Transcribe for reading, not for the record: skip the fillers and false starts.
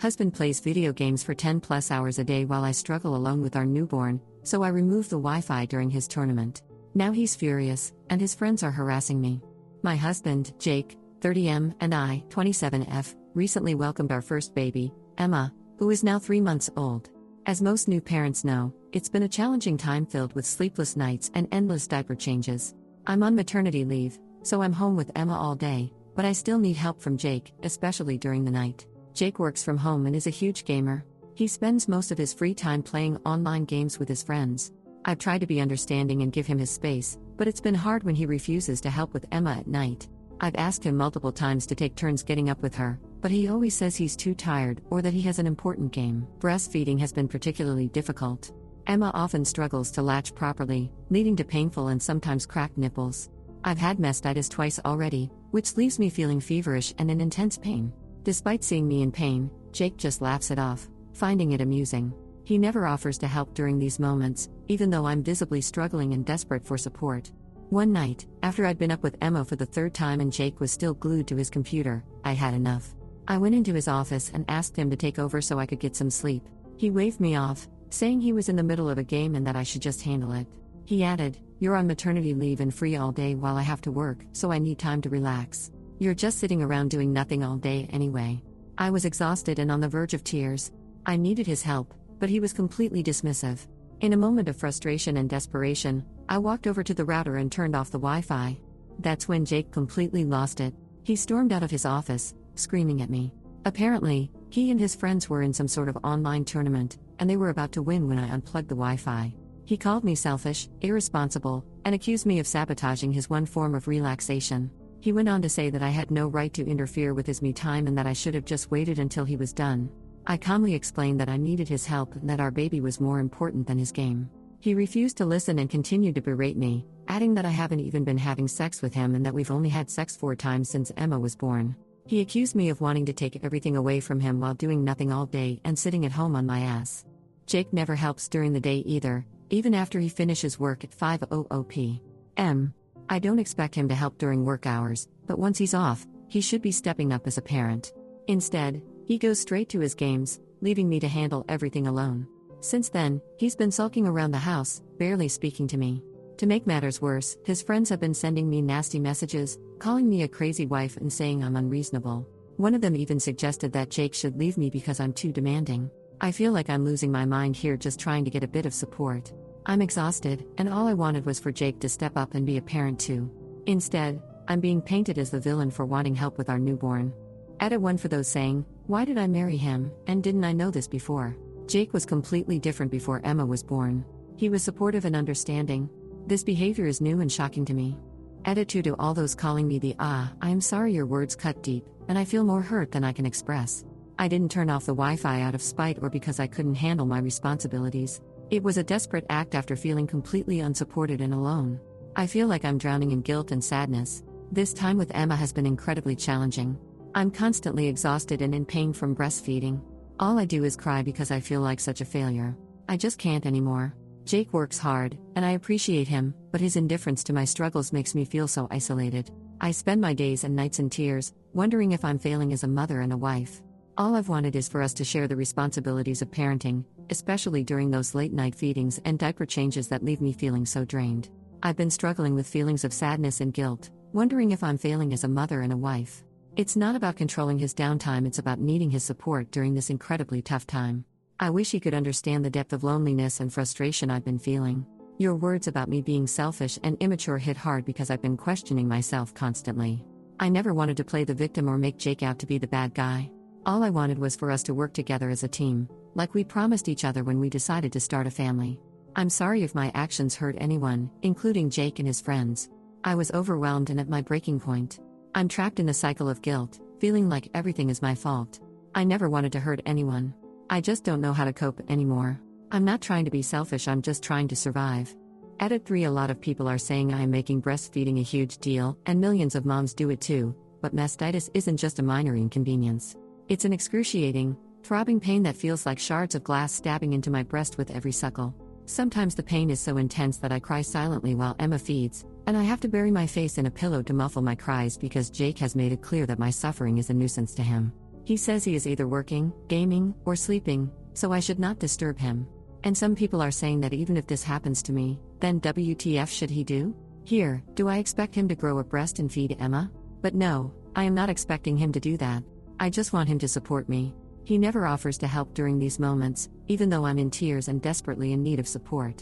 Husband plays video games for 10 plus hours a day while I struggle alone with our newborn, so I remove the Wi-Fi during his tournament. Now he's furious, and his friends are harassing me. My husband, Jake, 30M, and I, 27F, recently welcomed our first baby, Emma, who is now 3 months old. As most new parents know, it's been a challenging time filled with sleepless nights and endless diaper changes. I'm on maternity leave, so I'm home with Emma all day, but I still need help from Jake, especially during the night. Jake works from home and is a huge gamer. He spends most of his free time playing online games with his friends. I've tried to be understanding and give him his space, but it's been hard when he refuses to help with Emma at night. I've asked him multiple times to take turns getting up with her, but he always says he's too tired or that he has an important game. Breastfeeding has been particularly difficult. Emma often struggles to latch properly, leading to painful and sometimes cracked nipples. I've had mastitis twice already, which leaves me feeling feverish and in intense pain. Despite seeing me in pain, Jake just laughs it off, finding it amusing. He never offers to help during these moments, even though I'm visibly struggling and desperate for support. One night, after I'd been up with Emma for the third time and Jake was still glued to his computer, I had enough. I went into his office and asked him to take over so I could get some sleep. He waved me off, saying he was in the middle of a game and that I should just handle it. He added, "You're on maternity leave and free all day while I have to work, so I need time to relax. You're just sitting around doing nothing all day anyway." I was exhausted and on the verge of tears. I needed his help, but he was completely dismissive. In a moment of frustration and desperation, I walked over to the router and turned off the Wi-Fi. That's when Jake completely lost it. He stormed out of his office, screaming at me. Apparently, he and his friends were in some sort of online tournament, and they were about to win when I unplugged the Wi-Fi. He called me selfish, irresponsible, and accused me of sabotaging his one form of relaxation. He went on to say that I had no right to interfere with his me time and that I should have just waited until he was done. I calmly explained that I needed his help and that our baby was more important than his game. He refused to listen and continued to berate me, adding that I haven't even been having sex with him and that we've only had sex 4 times since Emma was born. He accused me of wanting to take everything away from him while doing nothing all day and sitting at home on my ass. Jake never helps during the day either, even after he finishes work at 5:00 p.m. I don't expect him to help during work hours, but once he's off, he should be stepping up as a parent. Instead, he goes straight to his games, leaving me to handle everything alone. Since then, he's been sulking around the house, barely speaking to me. To make matters worse, his friends have been sending me nasty messages, calling me a crazy wife and saying I'm unreasonable. One of them even suggested that Jake should leave me because I'm too demanding. I feel like I'm losing my mind here just trying to get a bit of support. I'm exhausted, and all I wanted was for Jake to step up and be a parent too. Instead, I'm being painted as the villain for wanting help with our newborn. Added one for those saying, "Why did I marry him, and didn't I know this before?" Jake was completely different before Emma was born. He was supportive and understanding. This behavior is new and shocking to me. Added two to all those calling me the I am sorry your words cut deep, and I feel more hurt than I can express. I didn't turn off the Wi-Fi out of spite or because I couldn't handle my responsibilities. It was a desperate act after feeling completely unsupported and alone. I feel like I'm drowning in guilt and sadness. This time with Emma has been incredibly challenging. I'm constantly exhausted and in pain from breastfeeding. All I do is cry because I feel like such a failure. I just can't anymore. Jake works hard, and I appreciate him, but his indifference to my struggles makes me feel so isolated. I spend my days and nights in tears, wondering if I'm failing as a mother and a wife. All I've wanted is for us to share the responsibilities of parenting, especially during those late-night feedings and diaper changes that leave me feeling so drained. I've been struggling with feelings of sadness and guilt, wondering if I'm failing as a mother and a wife. It's not about controlling his downtime, it's about needing his support during this incredibly tough time. I wish he could understand the depth of loneliness and frustration I've been feeling. Your words about me being selfish and immature hit hard because I've been questioning myself constantly. I never wanted to play the victim or make Jake out to be the bad guy. All I wanted was for us to work together as a team, like we promised each other when we decided to start a family. I'm sorry if my actions hurt anyone, including Jake and his friends. I was overwhelmed and at my breaking point. I'm trapped in a cycle of guilt, feeling like everything is my fault. I never wanted to hurt anyone. I just don't know how to cope anymore. I'm not trying to be selfish, I'm just trying to survive. Added 3 A lot of people are saying I am making breastfeeding a huge deal, and millions of moms do it too, but mastitis isn't just a minor inconvenience. It's an excruciating, throbbing pain that feels like shards of glass stabbing into my breast with every suckle. Sometimes the pain is so intense that I cry silently while Emma feeds, and I have to bury my face in a pillow to muffle my cries because Jake has made it clear that my suffering is a nuisance to him. He says he is either working, gaming, or sleeping, so I should not disturb him. And some people are saying that even if this happens to me, then WTF should he do? Here, do I expect him to grow a breast and feed Emma? But no, I am not expecting him to do that. I just want him to support me. He never offers to help during these moments, even though I'm in tears and desperately in need of support.